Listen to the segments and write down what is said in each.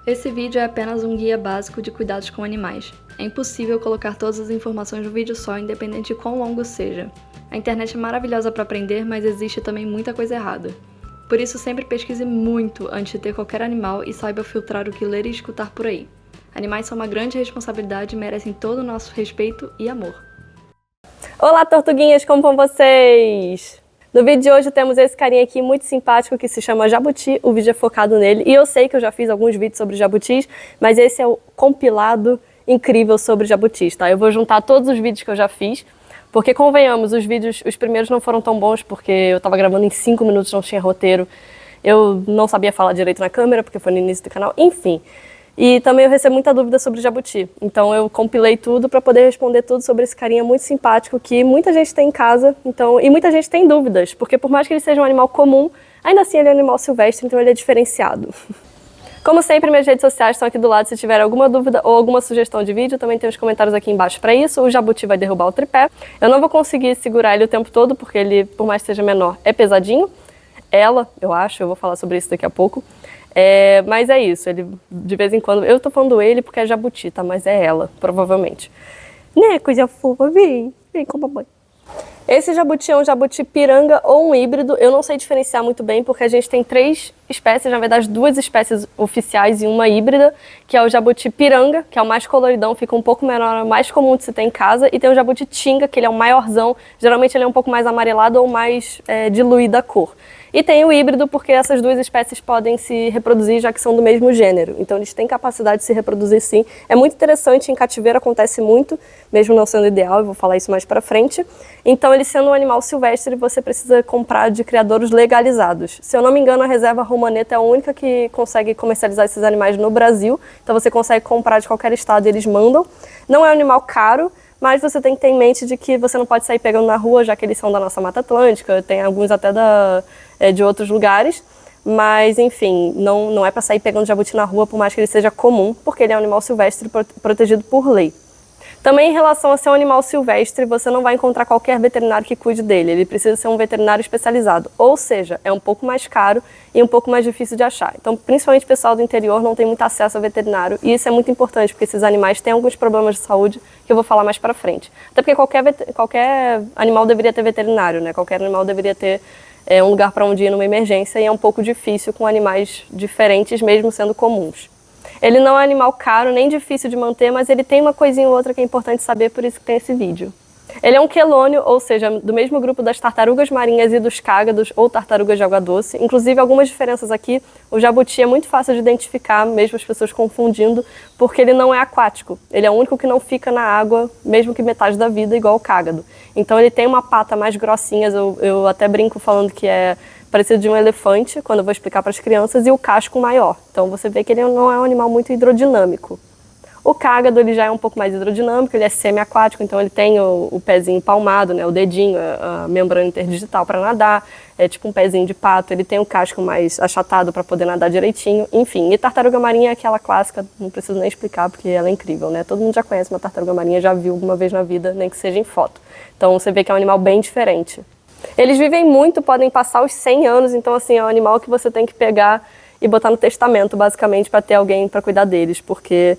Esse vídeo é apenas um guia básico de cuidados com animais. É impossível colocar todas as informações no vídeo só, independente de quão longo seja. A internet é maravilhosa para aprender, mas existe também muita coisa errada. Por isso, sempre pesquise muito antes de ter qualquer animal e saiba filtrar o que ler e escutar por aí. Animais são uma grande responsabilidade e merecem todo o nosso respeito e amor. Olá, tortuguinhas, como vão vocês? No vídeo de hoje temos esse carinha aqui muito simpático que se chama Jabuti, o vídeo é focado nele. E eu sei que eu já fiz alguns vídeos sobre jabutis, mas esse é o compilado incrível sobre jabutis, tá? Eu vou juntar todos os vídeos que eu já fiz, porque convenhamos, os primeiros não foram tão bons, porque eu tava gravando em 5 minutos, não tinha roteiro. Eu não sabia falar direito na câmera, porque foi no início do canal, enfim. E também eu recebo muita dúvida sobre jabuti, então eu compilei tudo para poder responder tudo sobre esse carinha muito simpático que muita gente tem em casa, e muita gente tem dúvidas, porque por mais que ele seja um animal comum, ainda assim ele é um animal silvestre, então ele é diferenciado. Como sempre, minhas redes sociais estão aqui do lado, se tiver alguma dúvida ou alguma sugestão de vídeo, também tem os comentários aqui embaixo para isso. O jabuti vai derrubar o tripé. Eu não vou conseguir segurar ele o tempo todo, porque ele, por mais que seja menor, é pesadinho. Eu vou falar sobre isso daqui a pouco. Mas é isso, ele de vez em quando, eu tô falando ele porque é jabuti, tá? Mas é ela, provavelmente. Né, coisa fofa, vem com a mamãe. Esse jabuti é um jabuti piranga ou um híbrido, eu não sei diferenciar muito bem porque a gente tem 3 espécies, na verdade 2 espécies oficiais e uma híbrida, que é o jabuti piranga, que é o mais coloridão, fica um pouco menor, é o mais comum de se ter em casa, e tem o jabuti tinga, que ele é o maiorzão, geralmente ele é um pouco mais amarelado ou mais diluída a cor. E tem o híbrido porque essas 2 espécies podem se reproduzir já que são do mesmo gênero. Então eles têm capacidade de se reproduzir sim. É muito interessante, em cativeiro acontece muito, mesmo não sendo ideal, eu vou falar isso mais pra frente. Então ele sendo um animal silvestre, você precisa comprar de criadouros legalizados. Se eu não me engano, a reserva Romaneta é a única que consegue comercializar esses animais no Brasil. Então você consegue comprar de qualquer estado e eles mandam. Não é um animal caro, mas você tem que ter em mente de que você não pode sair pegando na rua, já que eles são da nossa Mata Atlântica, tem alguns até de outros lugares, mas enfim, não é para sair pegando jabuti na rua, por mais que ele seja comum, porque ele é um animal silvestre protegido por lei. Também em relação a ser um animal silvestre, você não vai encontrar qualquer veterinário que cuide dele, ele precisa ser um veterinário especializado, ou seja, é um pouco mais caro e um pouco mais difícil de achar. Então, principalmente o pessoal do interior não tem muito acesso a veterinário, e isso é muito importante, porque esses animais têm alguns problemas de saúde, que eu vou falar mais pra frente. Até porque qualquer animal deveria ter veterinário, né? Qualquer animal deveria ter um lugar para onde ir numa emergência, e é um pouco difícil com animais diferentes, mesmo sendo comuns. Ele não é animal caro, nem difícil de manter, mas ele tem uma coisinha ou outra que é importante saber, por isso que tem esse vídeo. Ele é um quelônio, ou seja, do mesmo grupo das tartarugas marinhas e dos cágados, ou tartarugas de água doce. Inclusive, algumas diferenças aqui, o jabuti é muito fácil de identificar, mesmo as pessoas confundindo, porque ele não é aquático. Ele é o único que não fica na água, mesmo que metade da vida, igual o cágado. Então ele tem uma pata mais grossinha, eu até brinco falando que é parecido de um elefante, quando eu vou explicar para as crianças, e o casco maior. Então você vê que ele não é um animal muito hidrodinâmico. O cágado ele já é um pouco mais hidrodinâmico, ele é semi-aquático, então ele tem o pezinho palmado, né, o dedinho, a membrana interdigital para nadar, é tipo um pezinho de pato, ele tem o casco mais achatado para poder nadar direitinho, enfim. E tartaruga marinha é aquela clássica, não preciso nem explicar porque ela é incrível, né? Todo mundo já conhece uma tartaruga marinha, já viu alguma vez na vida, nem que seja em foto. Então você vê que é um animal bem diferente. Eles vivem muito, podem passar os 100 anos, então assim, é um animal que você tem que pegar e botar no testamento, basicamente, para ter alguém para cuidar deles, porque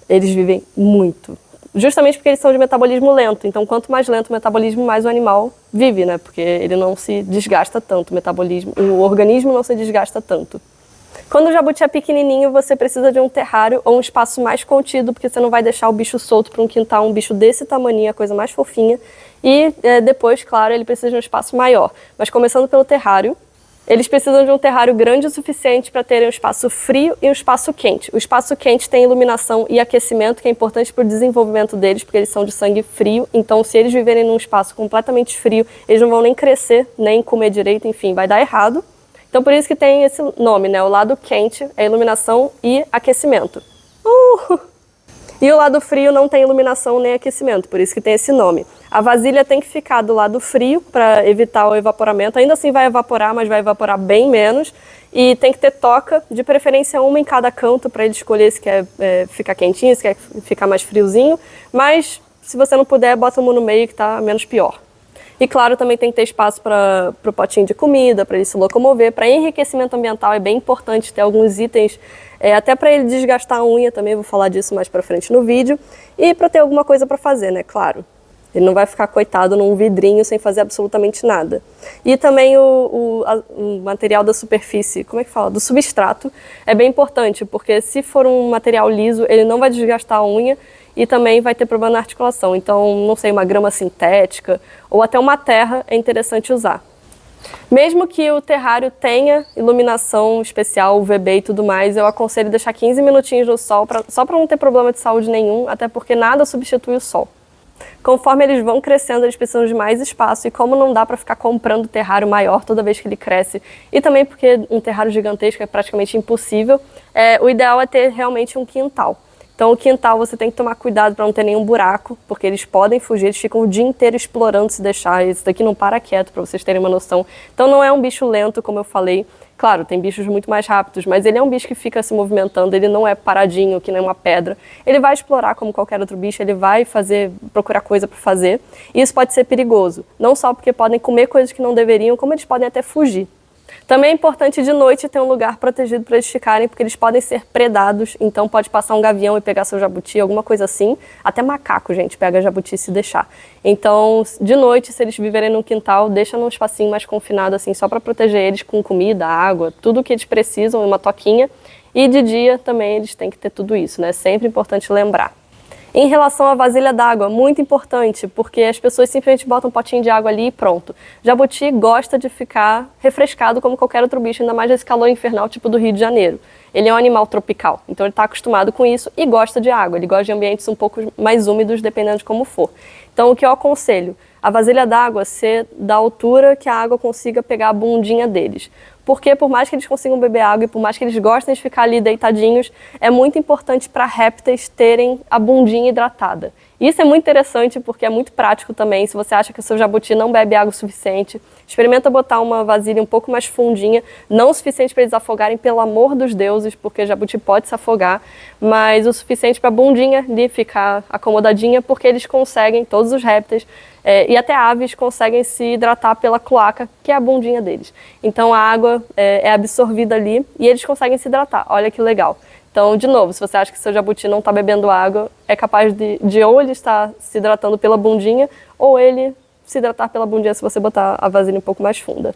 eles vivem muito. Justamente porque eles são de metabolismo lento, então quanto mais lento o metabolismo, mais o animal vive, né? Porque ele não se desgasta tanto, o organismo não se desgasta tanto. Quando o jabuti é pequenininho, você precisa de um terrário ou um espaço mais contido, porque você não vai deixar o bicho solto para um quintal, um bicho desse tamanho, a coisa mais fofinha. E depois, claro, ele precisa de um espaço maior. Mas começando pelo terrário, eles precisam de um terrário grande o suficiente para terem um espaço frio e um espaço quente. O espaço quente tem iluminação e aquecimento, que é importante para o desenvolvimento deles, porque eles são de sangue frio. Então, se eles viverem num espaço completamente frio, eles não vão nem crescer, nem comer direito, enfim, vai dar errado. Então, por isso que tem esse nome, né? O lado quente é iluminação e aquecimento. E o lado frio não tem iluminação nem aquecimento, por isso que tem esse nome. A vasilha tem que ficar do lado frio para evitar o evaporamento. Ainda assim vai evaporar, mas vai evaporar bem menos. E tem que ter toca, de preferência uma em cada canto, para ele escolher se quer ficar quentinho, se quer ficar mais friozinho. Mas se você não puder, bota uma no meio que tá menos pior. E claro, também tem que ter espaço para o potinho de comida, para ele se locomover. Para enriquecimento ambiental é bem importante ter alguns itens, até para ele desgastar a unha também, vou falar disso mais para frente no vídeo. E para ter alguma coisa para fazer, né, claro. Ele não vai ficar coitado num vidrinho sem fazer absolutamente nada. E também o material da superfície, como é que fala? Do substrato, é bem importante, porque se for um material liso, ele não vai desgastar a unha e também vai ter problema na articulação. Então, não sei, uma grama sintética ou até uma terra é interessante usar. Mesmo que o terrário tenha iluminação especial, UVB e tudo mais, eu aconselho deixar 15 minutinhos no sol, só para não ter problema de saúde nenhum, até porque nada substitui o sol. Conforme eles vão crescendo, eles precisam de mais espaço, e como não dá para ficar comprando terrário maior toda vez que ele cresce, e também porque um terrário gigantesco é praticamente impossível, o ideal é ter realmente um quintal. Então o quintal você tem que tomar cuidado para não ter nenhum buraco, porque eles podem fugir, eles ficam o dia inteiro explorando se deixar, esse daqui não para quieto, para vocês terem uma noção. Então não é um bicho lento, como eu falei. Claro, tem bichos muito mais rápidos, mas ele é um bicho que fica se movimentando, ele não é paradinho, que nem uma pedra. Ele vai explorar como qualquer outro bicho, ele vai procurar coisa para fazer. E isso pode ser perigoso, não só porque podem comer coisas que não deveriam, como eles podem até fugir. Também é importante de noite ter um lugar protegido para eles ficarem, porque eles podem ser predados, então pode passar um gavião e pegar seu jabuti, alguma coisa assim. Até macaco, gente, pega jabuti se deixar. Então, de noite, se eles viverem no quintal, deixa num espacinho mais confinado, assim, só para proteger eles com comida, água, tudo o que eles precisam, uma toquinha. E de dia também eles têm que ter tudo isso, né? Sempre importante lembrar. Em relação à vasilha d'água, muito importante, porque as pessoas simplesmente botam um potinho de água ali e pronto. Jabuti gosta de ficar refrescado como qualquer outro bicho, ainda mais nesse calor infernal tipo do Rio de Janeiro. Ele é um animal tropical, então ele está acostumado com isso e gosta de água. Ele gosta de ambientes um pouco mais úmidos, dependendo de como for. Então o que eu aconselho? A vasilha d'água ser da altura que a água consiga pegar a bundinha deles. Porque por mais que eles consigam beber água e por mais que eles gostem de ficar ali deitadinhos, é muito importante para répteis terem a bundinha hidratada. Isso é muito interessante porque é muito prático também. Se você acha que o seu jabuti não bebe água o suficiente, experimenta botar uma vasilha um pouco mais fundinha, não o suficiente para eles afogarem, pelo amor dos deuses, porque jabuti pode se afogar, mas o suficiente para a bundinha ali ficar acomodadinha, porque eles conseguem, todos os répteis, e até aves conseguem se hidratar pela cloaca, que é a bundinha deles. Então a água é absorvida ali e eles conseguem se hidratar. Olha que legal. Então, de novo, se você acha que seu jabuti não está bebendo água, é capaz de ou ele estar se hidratando pela bundinha, ou ele se hidratar pela bundinha se você botar a vasilha um pouco mais funda.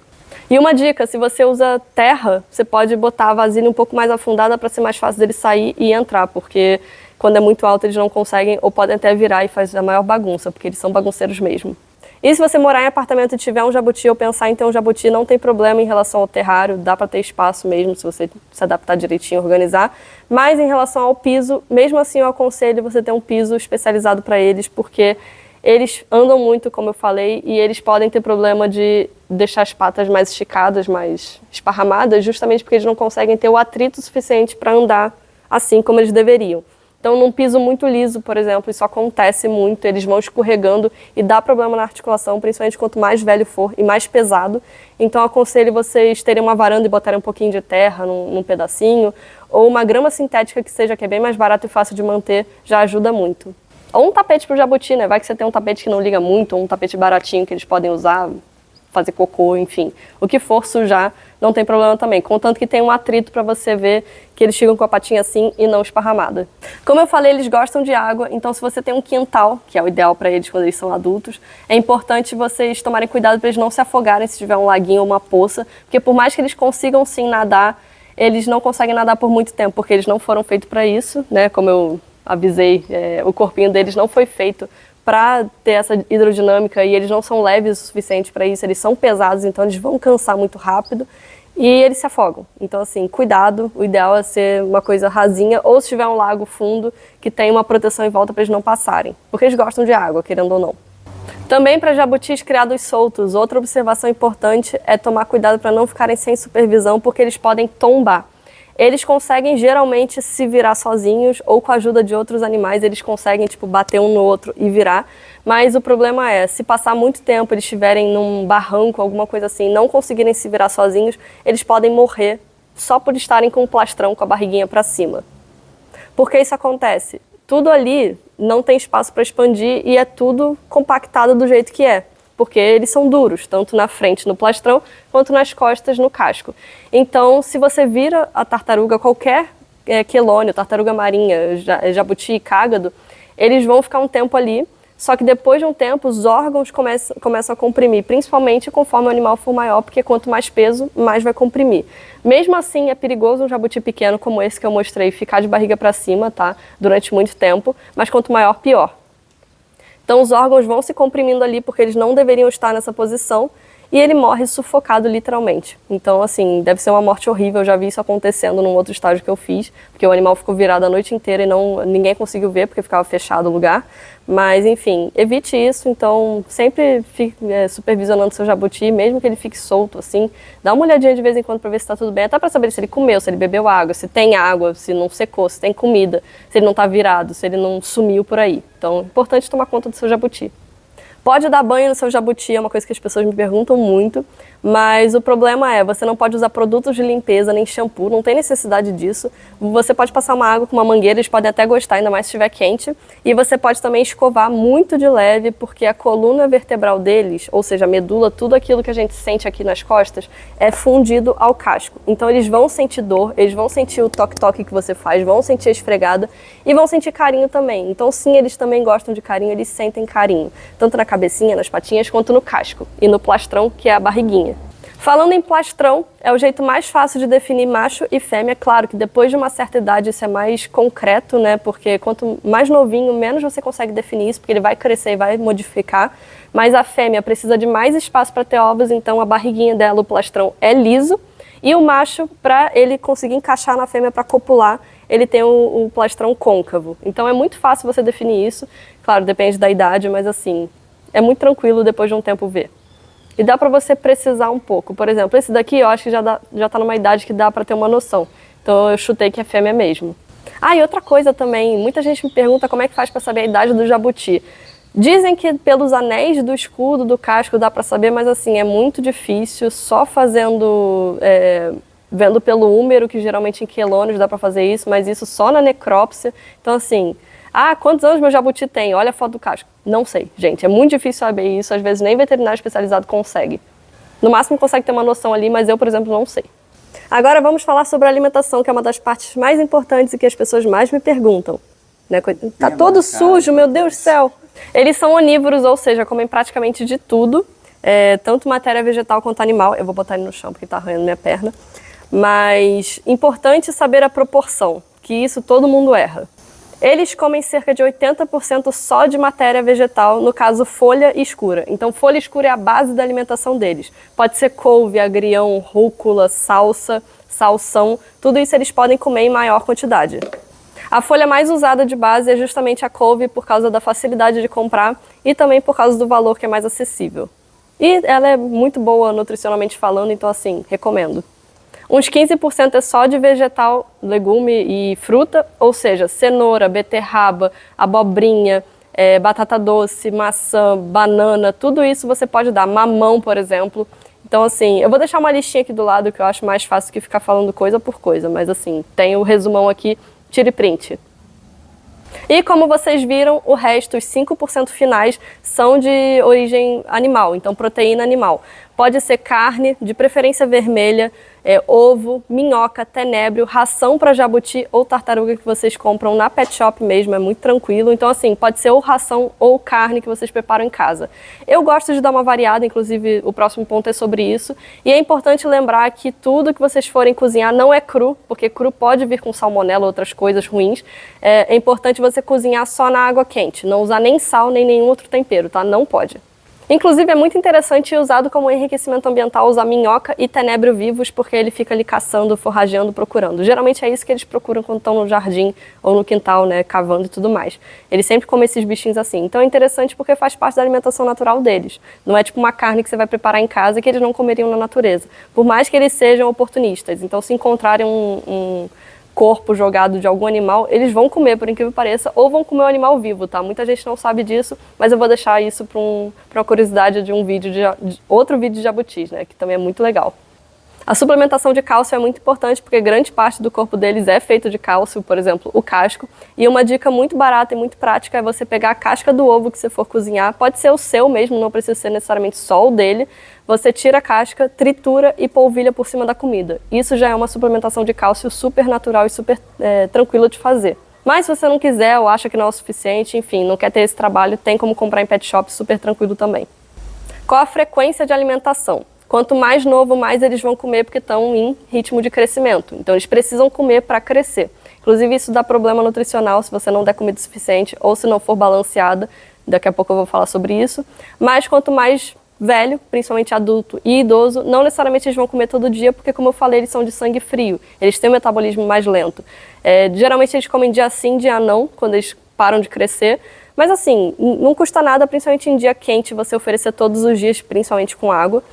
E uma dica, se você usa terra, você pode botar a vasilha um pouco mais afundada para ser mais fácil dele sair e entrar, porque quando é muito alto eles não conseguem, ou podem até virar e fazer a maior bagunça, porque eles são bagunceiros mesmo. E se você morar em apartamento e tiver um jabuti ou pensar em ter um jabuti, não tem problema em relação ao terrário, dá para ter espaço mesmo se você se adaptar direitinho, organizar. Mas em relação ao piso, mesmo assim eu aconselho você ter um piso especializado para eles, porque eles andam muito, como eu falei, e eles podem ter problema de deixar as patas mais esticadas, mais esparramadas, justamente porque eles não conseguem ter o atrito suficiente para andar assim como eles deveriam. Então, num piso muito liso, por exemplo, isso acontece muito, eles vão escorregando e dá problema na articulação, principalmente quanto mais velho for e mais pesado. Então, aconselho vocês terem uma varanda e botarem um pouquinho de terra num pedacinho, ou uma grama sintética que é bem mais barato e fácil de manter, já ajuda muito. Ou um tapete para o jabuti, né? Vai que você tem um tapete que não liga muito, ou um tapete baratinho que eles podem usar, fazer cocô, enfim. O que for sujar, não tem problema também. Contanto que tem um atrito para você ver que eles ficam com a patinha assim e não esparramada. Como eu falei, eles gostam de água, então se você tem um quintal, que é o ideal para eles quando eles são adultos, é importante vocês tomarem cuidado para eles não se afogarem se tiver um laguinho ou uma poça, porque por mais que eles consigam sim nadar, eles não conseguem nadar por muito tempo, porque eles não foram feitos para isso, né? Como eu avisei, o corpinho deles não foi feito para ter essa hidrodinâmica e eles não são leves o suficiente para isso, eles são pesados, então eles vão cansar muito rápido e eles se afogam. Então, assim, cuidado, o ideal é ser uma coisa rasinha ou se tiver um lago fundo que tem uma proteção em volta para eles não passarem, porque eles gostam de água, querendo ou não. Também para jabutis criados soltos, outra observação importante é tomar cuidado para não ficarem sem supervisão, porque eles podem tombar. Eles conseguem geralmente se virar sozinhos ou com a ajuda de outros animais, eles conseguem tipo bater um no outro e virar, mas o problema é, se passar muito tempo, eles estiverem num barranco, alguma coisa assim, não conseguirem se virar sozinhos, eles podem morrer só por estarem com um plastrão com a barriguinha para cima. Por que isso acontece? Tudo ali não tem espaço para expandir e é tudo compactado do jeito que é. porque eles são duros, tanto na frente no plastrão, quanto nas costas no casco. Então, se você vira a tartaruga, qualquer quelônio, tartaruga marinha, jabuti, cágado, eles vão ficar um tempo ali, só que depois de um tempo os órgãos começam a comprimir, principalmente conforme o animal for maior, porque quanto mais peso, mais vai comprimir. Mesmo assim, é perigoso um jabuti pequeno como esse que eu mostrei ficar de barriga para cima, tá? Durante muito tempo, mas quanto maior, pior. Então os órgãos vão se comprimindo ali porque eles não deveriam estar nessa posição e ele morre sufocado literalmente. Então assim, deve ser uma morte horrível, eu já vi isso acontecendo num outro estágio que eu fiz, porque o animal ficou virado a noite inteira e ninguém conseguiu ver porque ficava fechado o lugar. Mas enfim, evite isso, então sempre fique supervisionando seu jabuti, mesmo que ele fique solto assim, dá uma olhadinha de vez em quando para ver se está tudo bem, até para saber se ele comeu, se ele bebeu água, se não secou, se tem comida, se ele não está virado, se ele não sumiu por aí. Então é importante tomar conta do seu jabuti. Pode dar banho no seu jabuti, é uma coisa que as pessoas me perguntam muito, mas o problema é, você não pode usar produtos de limpeza, nem shampoo, não tem necessidade disso. Você pode passar uma água com uma mangueira, eles podem até gostar, ainda mais se estiver quente. E você pode também escovar muito de leve, porque a coluna vertebral deles, ou seja, a medula, tudo aquilo que a gente sente aqui nas costas, é fundido ao casco. Então eles vão sentir dor, eles vão sentir o toque-toque que você faz, vão sentir a esfregada e vão sentir carinho também. Então sim, eles também gostam de carinho, eles sentem carinho, tanto na cabecinha, nas patinhas, quanto no casco e no plastrão, que é a barriguinha. Falando em plastrão, é o jeito mais fácil de definir macho e fêmea. Claro que depois de uma certa idade isso é mais concreto, né? Porque quanto mais novinho, menos você consegue definir isso, porque ele vai crescer e vai modificar. Mas a fêmea precisa de mais espaço para ter ovos, então a barriguinha dela, o plastrão, é liso. E o macho, para ele conseguir encaixar na fêmea para copular, ele tem o plastrão côncavo. Então é muito fácil você definir isso. Claro, depende da idade, mas assim, é muito tranquilo depois de um tempo ver. E dá para você precisar um pouco. Por exemplo, esse daqui eu acho que já tá numa idade que dá para ter uma noção. Então eu chutei que é fêmea mesmo. Ah, e outra coisa também, muita gente me pergunta como é que faz para saber a idade do jabuti. Dizem que pelos anéis do escudo, do casco, dá para saber, mas assim, é muito difícil, só fazendo, vendo pelo húmero, que geralmente em quelônios dá para fazer isso, mas isso só na necrópsia. Então assim, quantos anos meu jabuti tem? Olha a foto do casco. Não sei, gente, é muito difícil saber isso, às vezes nem veterinário especializado consegue. No máximo consegue ter uma noção ali, mas eu, por exemplo, não sei. Agora vamos falar sobre a alimentação, que é uma das partes mais importantes e que as pessoas mais me perguntam. Né? Tá todo sujo, meu Deus do céu! Eles são onívoros, ou seja, comem praticamente de tudo, tanto matéria vegetal quanto animal. Eu vou botar ele no chão porque tá arranhando minha perna. Mas importante saber a proporção, que isso todo mundo erra. Eles comem cerca de 80% só de matéria vegetal, no caso folha escura. Então folha escura é a base da alimentação deles. Pode ser couve, agrião, rúcula, salsa, salsão, tudo isso eles podem comer em maior quantidade. A folha mais usada de base é justamente a couve por causa da facilidade de comprar e também por causa do valor que é mais acessível. E ela é muito boa nutricionalmente falando, então assim, recomendo. Uns 15% é só de vegetal, legume e fruta, ou seja, cenoura, beterraba, abobrinha, batata doce, maçã, banana, tudo isso você pode dar, mamão, por exemplo. Então assim, eu vou deixar uma listinha aqui do lado que eu acho mais fácil que ficar falando coisa por coisa, mas assim, tem o resumão aqui, tire print. E como vocês viram, o resto, os 5% finais, são de origem animal, então proteína animal. Pode ser carne, de preferência vermelha, ovo, minhoca, tenebro, ração para jabuti ou tartaruga que vocês compram na pet shop mesmo, é muito tranquilo. Então assim, pode ser ou ração ou carne que vocês preparam em casa. Eu gosto de dar uma variada, inclusive o próximo ponto é sobre isso. E é importante lembrar que tudo que vocês forem cozinhar não é cru, porque cru pode vir com salmonela ou outras coisas ruins. É importante você cozinhar só na água quente, não usar nem sal nem nenhum outro tempero, tá? Não pode. Inclusive é muito interessante e usado como enriquecimento ambiental usar minhoca e tenebro vivos, porque ele fica ali caçando, forrageando, procurando. Geralmente é isso que eles procuram quando estão no jardim ou no quintal, né, cavando e tudo mais. Eles sempre comem esses bichinhos assim. Então é interessante porque faz parte da alimentação natural deles. Não é tipo uma carne que você vai preparar em casa que eles não comeriam na natureza. Por mais que eles sejam oportunistas. Então se encontrarem um corpo jogado de algum animal, eles vão comer, por incrível que pareça, ou vão comer o animal vivo, tá? Muita gente não sabe disso, mas eu vou deixar isso para uma curiosidade de um vídeo de outro vídeo de jabutis, né? Que também é muito legal. A suplementação de cálcio é muito importante porque grande parte do corpo deles é feito de cálcio, por exemplo, o casco. E uma dica muito barata e muito prática é você pegar a casca do ovo que você for cozinhar, pode ser o seu mesmo, não precisa ser necessariamente só o dele. Você tira a casca, tritura e polvilha por cima da comida. Isso já é uma suplementação de cálcio super natural e super tranquila de fazer. Mas se você não quiser ou acha que não é o suficiente, enfim, não quer ter esse trabalho, tem como comprar em pet shop super tranquilo também. Qual a frequência de alimentação? Quanto mais novo, mais eles vão comer porque estão em ritmo de crescimento. Então eles precisam comer para crescer. Inclusive isso dá problema nutricional se você não der comida suficiente ou se não for balanceada. Daqui a pouco eu vou falar sobre isso. Mas quanto mais velho, principalmente adulto e idoso, não necessariamente eles vão comer todo dia porque, como eu falei, eles são de sangue frio. Eles têm um metabolismo mais lento. Geralmente eles comem dia sim, dia não, quando eles param de crescer. Mas assim, não custa nada, principalmente em dia quente, você oferecer todos os dias, principalmente com água.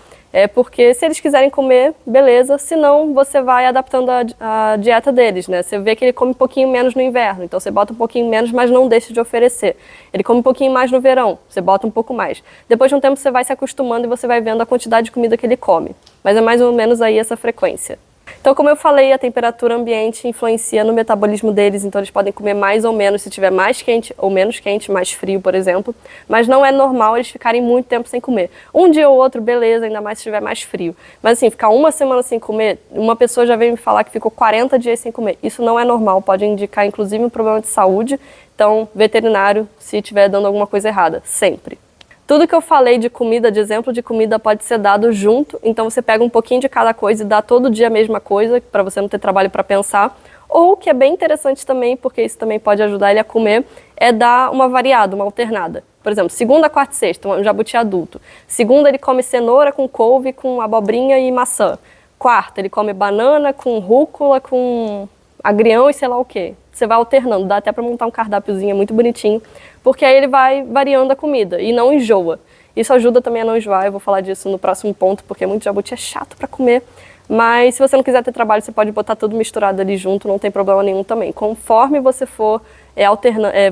Porque se eles quiserem comer, beleza, senão você vai adaptando a dieta deles, né? Você vê que ele come um pouquinho menos no inverno, então você bota um pouquinho menos, mas não deixa de oferecer. Ele come um pouquinho mais no verão, você bota um pouco mais. Depois de um tempo você vai se acostumando e você vai vendo a quantidade de comida que ele come. Mas é mais ou menos aí essa frequência. Então, como eu falei, a temperatura ambiente influencia no metabolismo deles, então eles podem comer mais ou menos se tiver mais quente ou menos quente, mais frio, por exemplo. Mas não é normal eles ficarem muito tempo sem comer. Um dia ou outro, beleza, ainda mais se estiver mais frio. Mas assim, ficar uma semana sem comer, uma pessoa já veio me falar que ficou 40 dias sem comer. Isso não é normal, pode indicar inclusive um problema de saúde. Então, veterinário, se estiver dando alguma coisa errada, sempre. Tudo que eu falei de comida, de exemplo de comida, pode ser dado junto. Então você pega um pouquinho de cada coisa e dá todo dia a mesma coisa, para você não ter trabalho para pensar. Ou, que é bem interessante também, porque isso também pode ajudar ele a comer, é dar uma variada, uma alternada. Por exemplo, segunda, quarta e sexta, um jabuti adulto. Segunda ele come cenoura com couve, com abobrinha e maçã. Quarta ele come banana com rúcula, com agrião e sei lá o quê. Você vai alternando, dá até para montar um cardápiozinho, é muito bonitinho, porque aí ele vai variando a comida e não enjoa. Isso ajuda também a não enjoar, eu vou falar disso no próximo ponto, porque muito jabuti é chato para comer, mas se você não quiser ter trabalho, você pode botar tudo misturado ali junto, não tem problema nenhum também. Conforme você for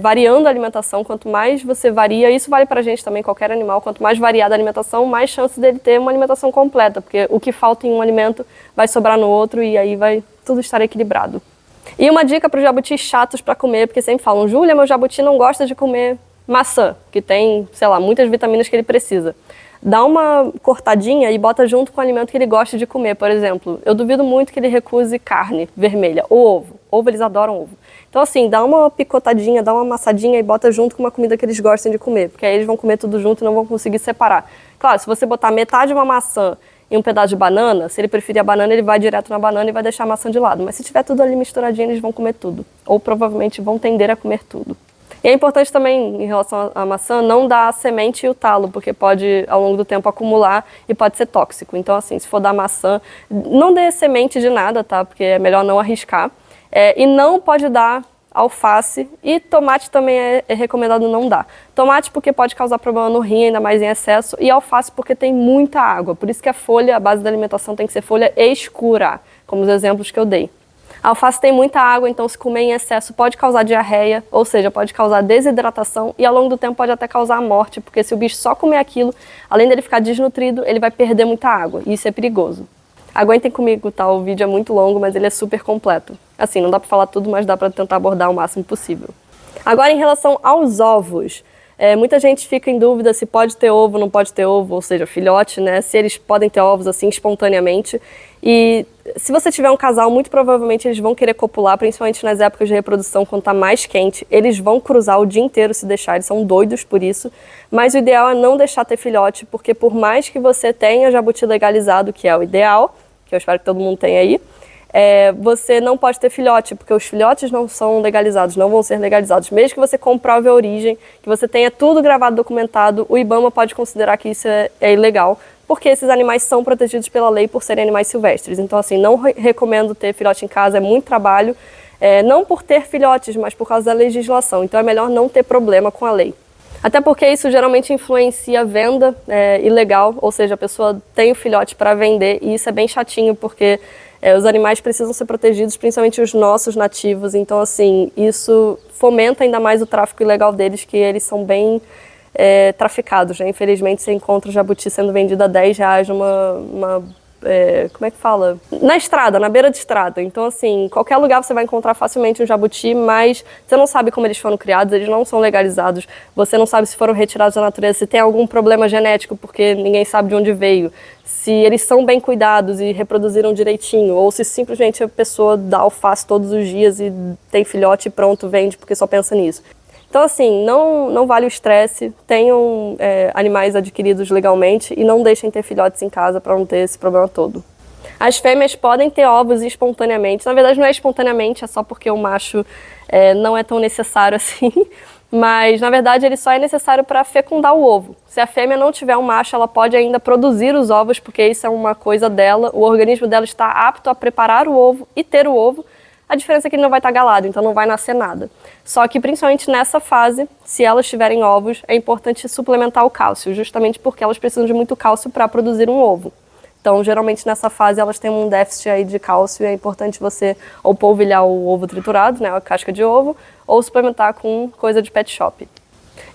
variando a alimentação, quanto mais você varia, isso vale pra gente também, qualquer animal, quanto mais variada a alimentação, mais chance dele ter uma alimentação completa, porque o que falta em um alimento vai sobrar no outro e aí vai tudo estar equilibrado. E uma dica para os jabutis chatos para comer, porque sempre falam, Júlia, meu jabuti não gosta de comer maçã, que tem, sei lá, muitas vitaminas que ele precisa. Dá uma cortadinha e bota junto com o alimento que ele gosta de comer, por exemplo. Eu duvido muito que ele recuse carne vermelha ou ovo. Ovo, eles adoram ovo. Então assim, dá uma picotadinha, dá uma amassadinha e bota junto com uma comida que eles gostem de comer, porque aí eles vão comer tudo junto e não vão conseguir separar. Claro, se você botar metade de uma maçã e um pedaço de banana, se ele preferir a banana, ele vai direto na banana e vai deixar a maçã de lado. Mas se tiver tudo ali misturadinho, eles vão comer tudo. Ou provavelmente vão tender a comer tudo. E é importante também, em relação à maçã, não dar a semente e o talo, porque pode, ao longo do tempo, acumular e pode ser tóxico. Então, assim, se for dar maçã, não dê semente de nada, tá? Porque é melhor não arriscar. E não pode dar alface, e tomate também é recomendado não dar. Tomate porque pode causar problema no rim, ainda mais em excesso, e alface porque tem muita água. Por isso que a folha, a base da alimentação tem que ser folha escura, como os exemplos que eu dei. A alface tem muita água, então se comer em excesso pode causar diarreia, ou seja, pode causar desidratação e ao longo do tempo pode até causar a morte, porque se o bicho só comer aquilo, além dele ficar desnutrido, ele vai perder muita água, e isso é perigoso. Aguentem comigo, tá? O vídeo é muito longo, mas ele é super completo. Assim, não dá pra falar tudo, mas dá pra tentar abordar o máximo possível. Agora, em relação aos ovos, muita gente fica em dúvida se pode ter ovo, não pode ter ovo, ou seja, filhote, né? Se eles podem ter ovos assim espontaneamente. E se você tiver um casal, muito provavelmente eles vão querer copular, principalmente nas épocas de reprodução, quando tá mais quente. Eles vão cruzar o dia inteiro se deixar, eles são doidos por isso. Mas o ideal é não deixar ter filhote, porque por mais que você tenha jabuti legalizado, que é o ideal, que eu espero que todo mundo tenha aí, você não pode ter filhote, porque os filhotes não são legalizados, não vão ser legalizados. Mesmo que você comprove a origem, que você tenha tudo gravado, documentado, o IBAMA pode considerar que isso é ilegal, porque esses animais são protegidos pela lei por serem animais silvestres. Então, assim, não recomendo ter filhote em casa, é muito trabalho, não por ter filhotes, mas por causa da legislação. Então, é melhor não ter problema com a lei. Até porque isso geralmente influencia a venda ilegal, ou seja, a pessoa tem o filhote para vender, e isso é bem chatinho, porque os animais precisam ser protegidos, principalmente os nossos nativos. Então, assim, isso fomenta ainda mais o tráfico ilegal deles, que eles são bem traficados, né? Infelizmente, você encontra o jabuti sendo vendido a R$10 numa como é que fala? Na estrada, na beira de estrada. Então, assim, em qualquer lugar você vai encontrar facilmente um jabuti, mas você não sabe como eles foram criados, eles não são legalizados, você não sabe se foram retirados da natureza, se tem algum problema genético, porque ninguém sabe de onde veio, se eles são bem cuidados e reproduziram direitinho, ou se simplesmente a pessoa dá alface todos os dias e tem filhote e pronto, vende porque só pensa nisso. Então, assim, não vale o estresse, tenham animais adquiridos legalmente e não deixem ter filhotes em casa para não ter esse problema todo. As fêmeas podem ter ovos espontaneamente, na verdade não é espontaneamente, é só porque o macho não é tão necessário assim, mas na verdade ele só é necessário para fecundar o ovo. Se a fêmea não tiver um macho, ela pode ainda produzir os ovos, porque isso é uma coisa dela, o organismo dela está apto a preparar o ovo e ter o ovo. A diferença é que ele não vai estar galado, então não vai nascer nada. Só que, principalmente nessa fase, se elas tiverem ovos, é importante suplementar o cálcio, justamente porque elas precisam de muito cálcio para produzir um ovo. Então, geralmente, nessa fase, elas têm um déficit aí de cálcio e é importante você ou polvilhar o ovo triturado, né, a casca de ovo, ou suplementar com coisa de pet shop.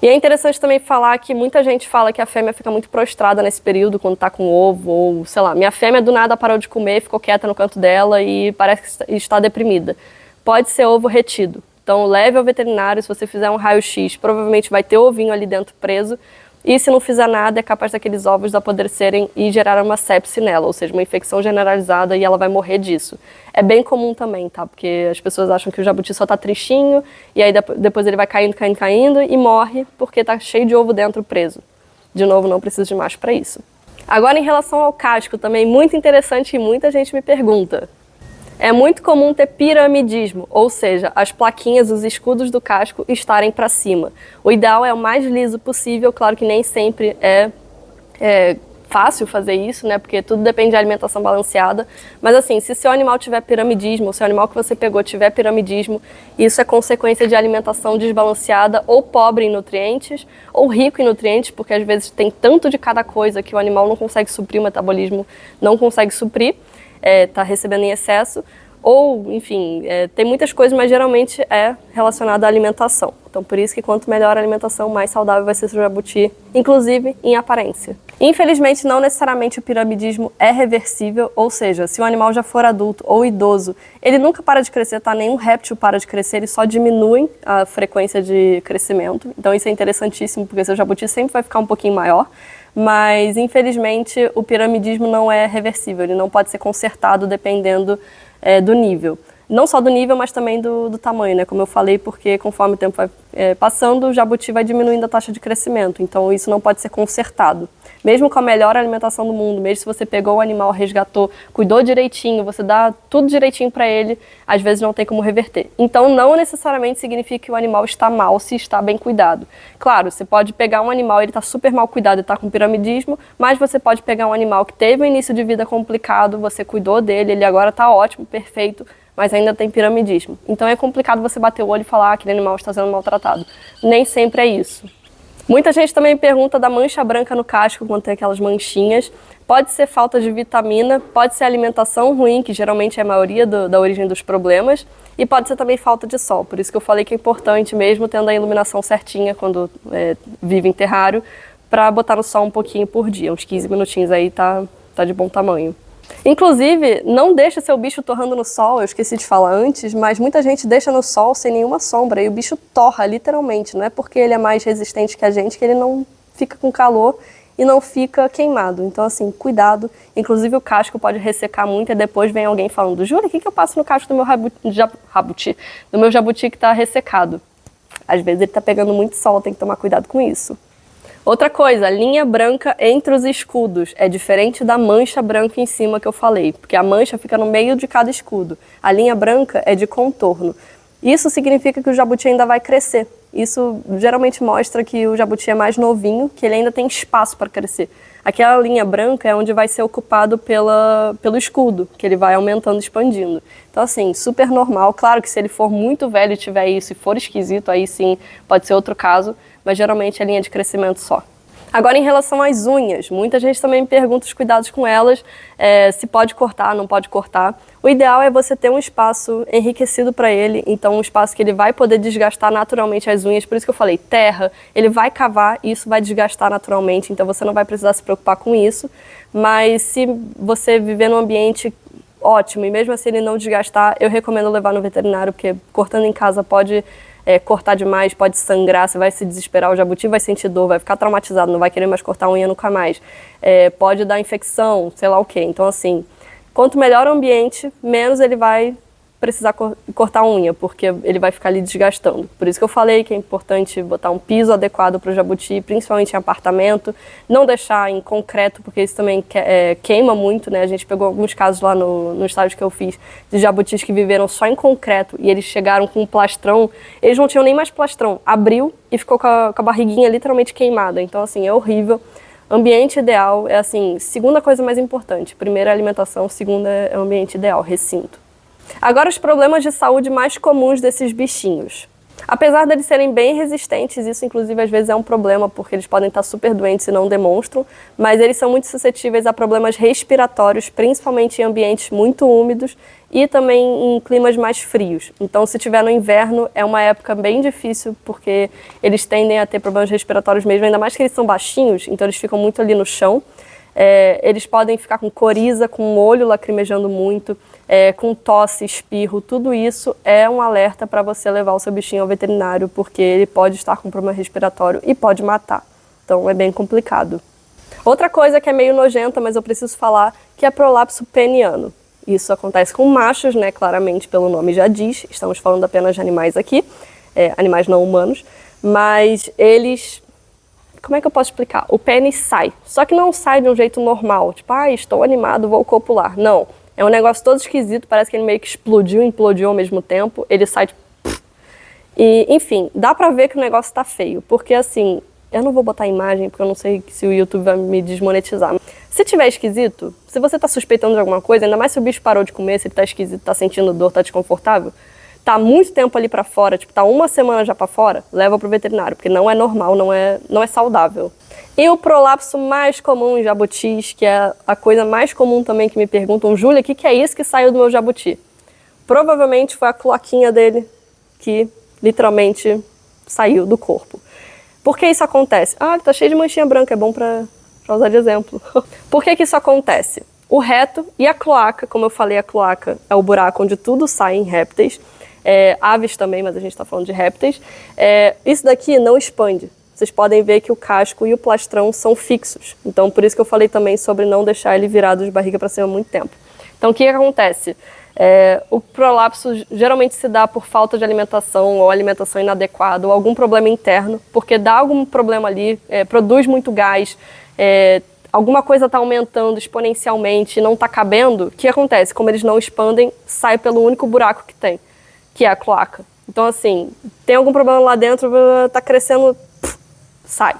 E é interessante também falar que muita gente fala que a fêmea fica muito prostrada nesse período, quando tá com ovo, ou sei lá, minha fêmea do nada parou de comer, ficou quieta no canto dela e parece que está deprimida. Pode ser ovo retido. Então leve ao veterinário, se você fizer um raio-x, provavelmente vai ter ovinho ali dentro preso, e se não fizer nada, é capaz daqueles ovos apodrecerem e gerar uma sepse nela, ou seja, uma infecção generalizada e ela vai morrer disso. É bem comum também, tá? Porque as pessoas acham que o jabuti só tá tristinho e aí depois ele vai caindo e morre porque tá cheio de ovo dentro preso. De novo, não precisa de macho para isso. Agora, em relação ao casco, também muito interessante e muita gente me pergunta. É muito comum ter piramidismo, ou seja, as plaquinhas, os escudos do casco estarem para cima. O ideal é o mais liso possível, claro que nem sempre é fácil fazer isso, né? Porque tudo depende de alimentação balanceada. Mas assim, se seu animal tiver piramidismo, ou se o animal que você pegou tiver piramidismo, isso é consequência de alimentação desbalanceada ou pobre em nutrientes, ou rico em nutrientes, porque às vezes tem tanto de cada coisa que o animal não consegue suprir, o metabolismo não consegue suprir. Está recebendo em excesso, ou, enfim, tem muitas coisas, mas geralmente é relacionado à alimentação. Então, por isso que quanto melhor a alimentação, mais saudável vai ser o jabuti, inclusive em aparência. Infelizmente, não necessariamente o piramidismo é reversível, ou seja, se o animal já for adulto ou idoso, ele nunca para de crescer, tá? Nenhum réptil para de crescer, ele só diminui a frequência de crescimento. Então, isso é interessantíssimo, porque seu jabuti sempre vai ficar um pouquinho maior. Mas, infelizmente, o piramidismo não é reversível, ele não pode ser consertado dependendo do nível. Não só do nível, mas também do tamanho, né? Como eu falei, porque conforme o tempo vai passando, o jabuti vai diminuindo a taxa de crescimento, então isso não pode ser consertado. Mesmo com a melhor alimentação do mundo, mesmo se você pegou o animal, resgatou, cuidou direitinho, você dá tudo direitinho para ele, às vezes não tem como reverter. Então não necessariamente significa que o animal está mal se está bem cuidado. Claro, você pode pegar um animal, ele está super mal cuidado e está com piramidismo, mas você pode pegar um animal que teve um início de vida complicado, você cuidou dele, ele agora está ótimo, perfeito, mas ainda tem piramidismo. Então é complicado você bater o olho e falar que aquele animal está sendo maltratado. Nem sempre é isso. Muita gente também pergunta da mancha branca no casco, quando tem aquelas manchinhas. Pode ser falta de vitamina, pode ser alimentação ruim, que geralmente é a maioria da origem dos problemas, e pode ser também falta de sol. Por isso que eu falei que é importante, mesmo tendo a iluminação certinha quando vive em terrário, para botar no sol um pouquinho por dia, uns 15 minutinhos aí tá de bom tamanho. Inclusive, não deixa seu bicho torrando no sol, eu esqueci de falar antes, mas muita gente deixa no sol sem nenhuma sombra e o bicho torra, literalmente. Não é porque ele é mais resistente que a gente que ele não fica com calor e não fica queimado. Então, assim, cuidado. Inclusive, o casco pode ressecar muito e depois vem alguém falando: Júlia, o que eu passo no casco do meu jabuti que está ressecado? Às vezes ele está pegando muito sol, tem que tomar cuidado com isso. Outra coisa, linha branca entre os escudos. É diferente da mancha branca em cima que eu falei, porque a mancha fica no meio de cada escudo. A linha branca é de contorno. Isso significa que o jabuti ainda vai crescer. Isso geralmente mostra que o jabuti é mais novinho, que ele ainda tem espaço para crescer. Aquela linha branca é onde vai ser ocupado pelo escudo, que ele vai aumentando, expandindo. Então, assim, super normal. Claro que se ele for muito velho e tiver isso e for esquisito, aí sim pode ser outro caso, mas geralmente é linha de crescimento só. Agora, em relação às unhas, muita gente também me pergunta os cuidados com elas, se pode cortar, não pode cortar. O ideal é você ter um espaço enriquecido para ele, então um espaço que ele vai poder desgastar naturalmente as unhas, por isso que eu falei, terra, ele vai cavar e isso vai desgastar naturalmente, então você não vai precisar se preocupar com isso, mas se você viver num ambiente ótimo e mesmo assim ele não desgastar, eu recomendo levar no veterinário, porque cortando em casa pode cortar demais, pode sangrar, você vai se desesperar, o jabuti vai sentir dor, vai ficar traumatizado, não vai querer mais cortar a unha nunca mais. Pode dar infecção, sei lá o quê. Então, assim, quanto melhor o ambiente, menos ele vai precisar cortar a unha, porque ele vai ficar ali desgastando. Por isso que eu falei que é importante botar um piso adequado para o jabuti, principalmente em apartamento, não deixar em concreto, porque isso também queima muito, né? A gente pegou alguns casos lá no estágio que eu fiz, de jabutis que viveram só em concreto e eles chegaram com um plastrão, eles não tinham nem mais plastrão, abriu e ficou com a barriguinha literalmente queimada. Então, assim, é horrível. Ambiente ideal é, assim, segunda coisa mais importante. Primeira é alimentação, segunda é o ambiente ideal, recinto. Agora, os problemas de saúde mais comuns desses bichinhos. Apesar deles serem bem resistentes, isso inclusive às vezes é um problema, porque eles podem estar super doentes e não demonstram, mas eles são muito suscetíveis a problemas respiratórios, principalmente em ambientes muito úmidos e também em climas mais frios. Então, se tiver no inverno, é uma época bem difícil, porque eles tendem a ter problemas respiratórios mesmo, ainda mais que eles são baixinhos, então eles ficam muito ali no chão. Eles podem ficar com coriza, com o olho lacrimejando muito, com tosse, espirro, tudo isso é um alerta para você levar o seu bichinho ao veterinário, porque ele pode estar com problema respiratório e pode matar. Então é bem complicado. Outra coisa que é meio nojenta, mas eu preciso falar, que é prolapso peniano. Isso acontece com machos, né? Claramente pelo nome já diz, estamos falando apenas de animais aqui, animais não humanos, mas eles... Como é que eu posso explicar? O pênis sai, só que não sai de um jeito normal, tipo, estou animado, vou copular. Não, é um negócio todo esquisito, parece que ele meio que explodiu e implodiu ao mesmo tempo, ele sai tipo... E, enfim, dá pra ver que o negócio tá feio, porque assim, eu não vou botar imagem, porque eu não sei se o YouTube vai me desmonetizar. Se tiver esquisito, se você tá suspeitando de alguma coisa, ainda mais se o bicho parou de comer, se ele tá esquisito, tá sentindo dor, tá desconfortável, tá muito tempo ali pra fora, tipo, tá uma semana já pra fora, leva pro veterinário, porque não é normal, não é saudável. E o prolapso mais comum em jabutis, que é a coisa mais comum também que me perguntam, Júlia, o que é isso que saiu do meu jabuti? Provavelmente foi a cloaquinha dele que literalmente saiu do corpo. Por que isso acontece? Ele tá cheio de manchinha branca, é bom pra usar de exemplo. Por que isso acontece? O reto e a cloaca, como eu falei, a cloaca é o buraco onde tudo sai em répteis, aves também, mas a gente está falando de répteis. Isso daqui não expande. Vocês podem ver que o casco e o plastrão são fixos. Então, por isso que eu falei também sobre não deixar ele virado de barriga para cima muito tempo. Então, o que acontece? O prolapso geralmente se dá por falta de alimentação ou alimentação inadequada ou algum problema interno, porque dá algum problema ali, produz muito gás, alguma coisa está aumentando exponencialmente e não está cabendo. O que acontece? Como eles não expandem, sai pelo único buraco que tem, que é a cloaca. Então, assim, tem algum problema lá dentro, tá crescendo, sai.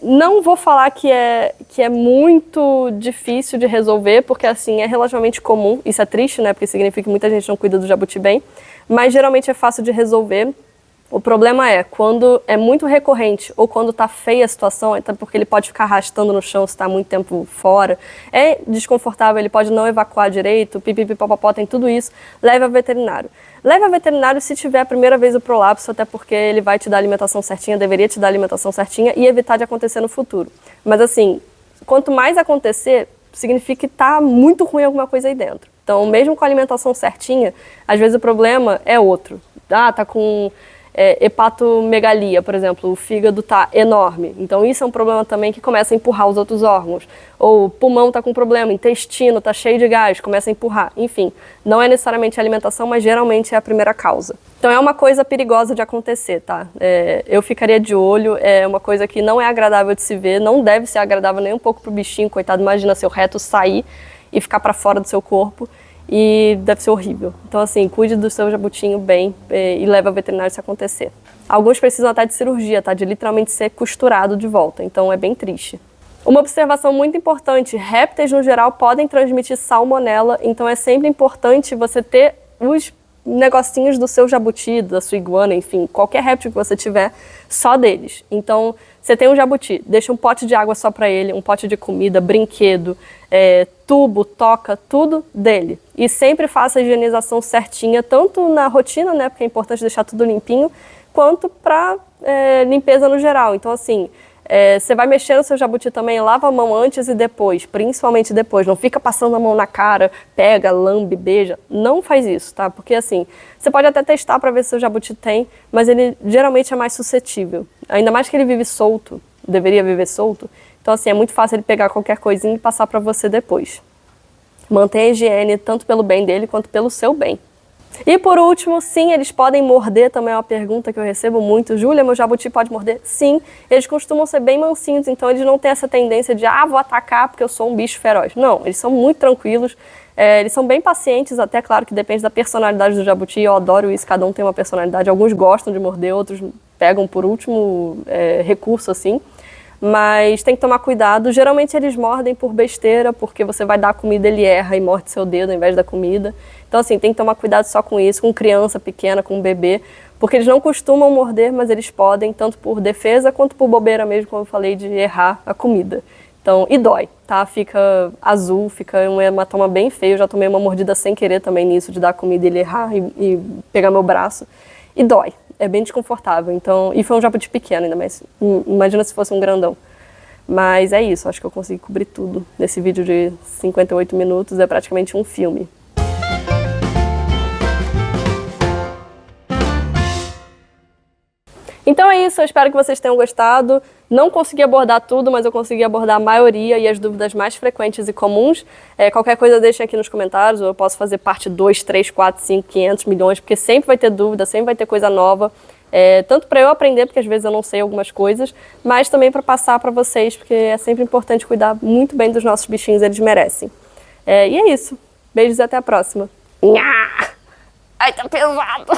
Não vou falar que é muito difícil de resolver, porque, assim, é relativamente comum. Isso é triste, né, porque significa que muita gente não cuida do jabuti bem, mas geralmente é fácil de resolver. O problema é quando é muito recorrente ou quando tá feia a situação, até porque ele pode ficar arrastando no chão se está muito tempo fora, é desconfortável, ele pode não evacuar direito, pipipipopopó, tem tudo isso, leve ao veterinário. Leve ao veterinário se tiver a primeira vez o prolapso, até porque ele vai te dar a alimentação certinha, deveria te dar a alimentação certinha e evitar de acontecer no futuro. Mas assim, quanto mais acontecer, significa que tá muito ruim alguma coisa aí dentro. Então, mesmo com a alimentação certinha, às vezes o problema é outro. Tá com... hepatomegalia, por exemplo, o fígado está enorme, então isso é um problema também que começa a empurrar os outros órgãos, ou o pulmão está com problema, intestino está cheio de gás, começa a empurrar, enfim, não é necessariamente a alimentação, mas geralmente é a primeira causa. Então é uma coisa perigosa de acontecer, tá? Eu ficaria de olho, é uma coisa que não é agradável de se ver, não deve ser agradável nem um pouco pro bichinho, coitado, imagina seu reto sair e ficar para fora do seu corpo. E deve ser horrível. Então, assim, cuide do seu jabutinho bem e leve ao veterinário se acontecer. Alguns precisam até de cirurgia, tá? De literalmente ser costurado de volta. Então, é bem triste. Uma observação muito importante, répteis no geral podem transmitir salmonela, então é sempre importante você ter os negocinhos do seu jabuti, da sua iguana, enfim, qualquer réptil que você tiver, só deles. Então, você tem um jabuti, deixa um pote de água só para ele, um pote de comida, brinquedo, tubo, toca, tudo dele. E sempre faça a higienização certinha, tanto na rotina, né, porque é importante deixar tudo limpinho, quanto para limpeza no geral. Então, assim, você vai mexer no seu jabuti também, lava a mão antes e depois, principalmente depois. Não fica passando a mão na cara, pega, lambe, beija. Não faz isso, tá? Porque assim, você pode até testar para ver se o seu jabuti tem, mas ele geralmente é mais suscetível. Ainda mais que ele vive solto, deveria viver solto. Então assim, é muito fácil ele pegar qualquer coisinha e passar para você depois. Mantenha a higiene tanto pelo bem dele quanto pelo seu bem. E por último, sim, eles podem morder, também é uma pergunta que eu recebo muito. Júlia, meu jabuti pode morder? Sim, eles costumam ser bem mansinhos, então eles não têm essa tendência de, vou atacar porque eu sou um bicho feroz. Não, eles são muito tranquilos, eles são bem pacientes, até claro que depende da personalidade do jabuti, eu adoro isso, cada um tem uma personalidade, alguns gostam de morder, outros pegam por último recurso, assim. Mas tem que tomar cuidado, geralmente eles mordem por besteira, porque você vai dar a comida, ele erra e morde seu dedo ao invés da comida. Então assim, tem que tomar cuidado só com isso, com criança pequena, com bebê, porque eles não costumam morder, mas eles podem, tanto por defesa quanto por bobeira mesmo, como eu falei, de errar a comida. Então, e dói, tá? Fica azul, fica um hematoma bem feio, eu já tomei uma mordida sem querer também nisso, de dar a comida e ele errar e pegar meu braço, e dói. É bem desconfortável, então, e foi um jabuti pequeno ainda, mas imagina se fosse um grandão. Mas é isso, acho que eu consegui cobrir tudo. Nesse vídeo de 58 minutos, é praticamente um filme. Então é isso, eu espero que vocês tenham gostado. Não consegui abordar tudo, mas eu consegui abordar a maioria e as dúvidas mais frequentes e comuns. Qualquer coisa deixem aqui nos comentários, ou eu posso fazer parte 2, 3, 4, 5, 500 milhões, porque sempre vai ter dúvida, sempre vai ter coisa nova. Tanto para eu aprender, porque às vezes eu não sei algumas coisas, mas também para passar para vocês, porque é sempre importante cuidar muito bem dos nossos bichinhos, eles merecem. E é isso. Beijos e até a próxima. Ai, tá pesado!